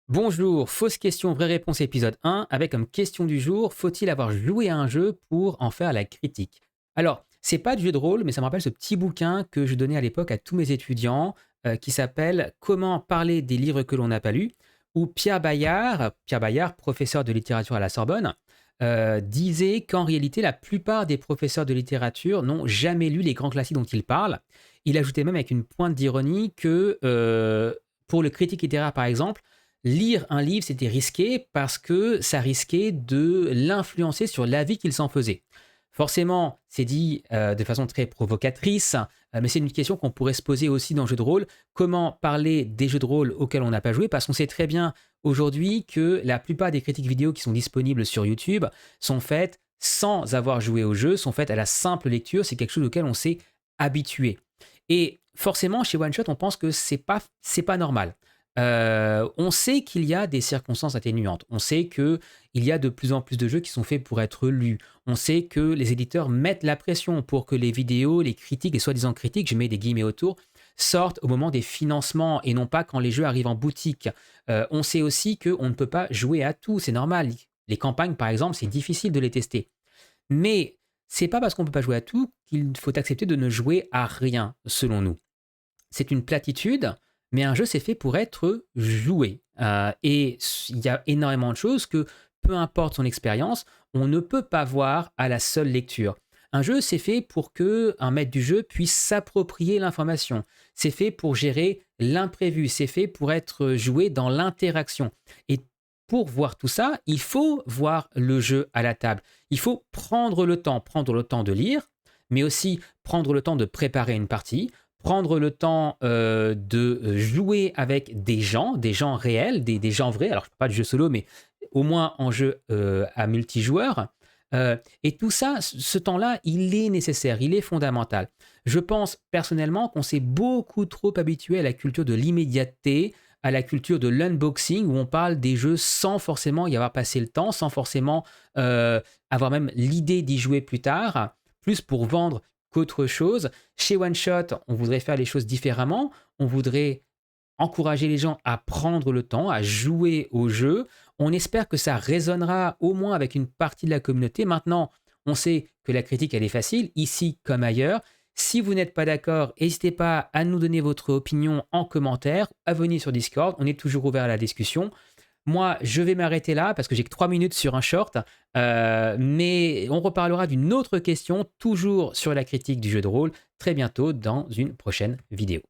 Bonjour, fausse question, vraie réponse épisode 1, avec comme question du jour, faut-il avoir joué à un jeu pour en faire la critique? Alors, c'est pas du jeu de rôle, mais ça me rappelle ce petit bouquin que je donnais à l'époque à tous mes étudiants, qui s'appelle Comment parler des livres que l'on n'a pas lus, où Pierre Bayard, professeur de littérature à la Sorbonne, disait qu'en réalité, la plupart des professeurs de littérature n'ont jamais lu les grands classiques dont il parle. Il ajoutait même avec une pointe d'ironie que pour le critique littéraire, par exemple, lire un livre, c'était risqué parce que ça risquait de l'influencer sur l'avis qu'il s'en faisait. Forcément, c'est dit de façon très provocatrice, mais c'est une question qu'on pourrait se poser aussi dans le jeu de rôle. Comment parler des jeux de rôle auxquels on n'a pas joué? Parce qu'on sait très bien aujourd'hui que la plupart des critiques vidéo qui sont disponibles sur YouTube sont faites sans avoir joué au jeu, sont faites à la simple lecture. C'est quelque chose auquel on s'est habitué. Et forcément, chez One Shot, on pense que c'est pas normal. On sait qu'il y a des circonstances atténuantes. On sait qu'il y a de plus en plus de jeux qui sont faits pour être lus. On sait que les éditeurs mettent la pression pour que les vidéos, les critiques, les soi-disant critiques, je mets des guillemets autour, sortent au moment des financements et non pas quand les jeux arrivent en boutique. On sait aussi qu'on ne peut pas jouer à tout, c'est normal. Les campagnes, par exemple, c'est difficile de les tester. Mais c'est pas parce qu'on ne peut pas jouer à tout qu'il faut accepter de ne jouer à rien, selon nous. C'est une platitude, mais un jeu, c'est fait pour être joué. Et il y a énormément de choses que, peu importe son expérience, on ne peut pas voir à la seule lecture. Un jeu, c'est fait pour que un maître du jeu puisse s'approprier l'information. C'est fait pour gérer l'imprévu. C'est fait pour être joué dans l'interaction. Et pour voir tout ça, il faut voir le jeu à la table. Il faut prendre le temps de lire, mais aussi prendre le temps de préparer une partie, prendre le temps de jouer avec des gens réels, des gens vrais. Alors, je ne parle pas de jeu solo, mais au moins en jeu à multijoueur. Et tout ça, ce temps-là, il est nécessaire, il est fondamental. Je pense personnellement qu'on s'est beaucoup trop habitué à la culture de l'immédiateté, à la culture de l'unboxing, où on parle des jeux sans forcément y avoir passé le temps, sans forcément avoir même l'idée d'y jouer plus tard, plus pour vendre qu'autre chose. Chez One Shot, on voudrait faire les choses différemment. On voudrait encourager les gens à prendre le temps, à jouer au jeu. On espère que ça résonnera au moins avec une partie de la communauté. Maintenant, on sait que la critique, elle est facile, ici comme ailleurs. Si vous n'êtes pas d'accord, n'hésitez pas à nous donner votre opinion en commentaire, à venir sur Discord. On est toujours ouvert à la discussion. Moi, je vais m'arrêter là parce que j'ai que 3 minutes sur un short, mais on reparlera d'une autre question, toujours sur la critique du jeu de rôle, très bientôt dans une prochaine vidéo.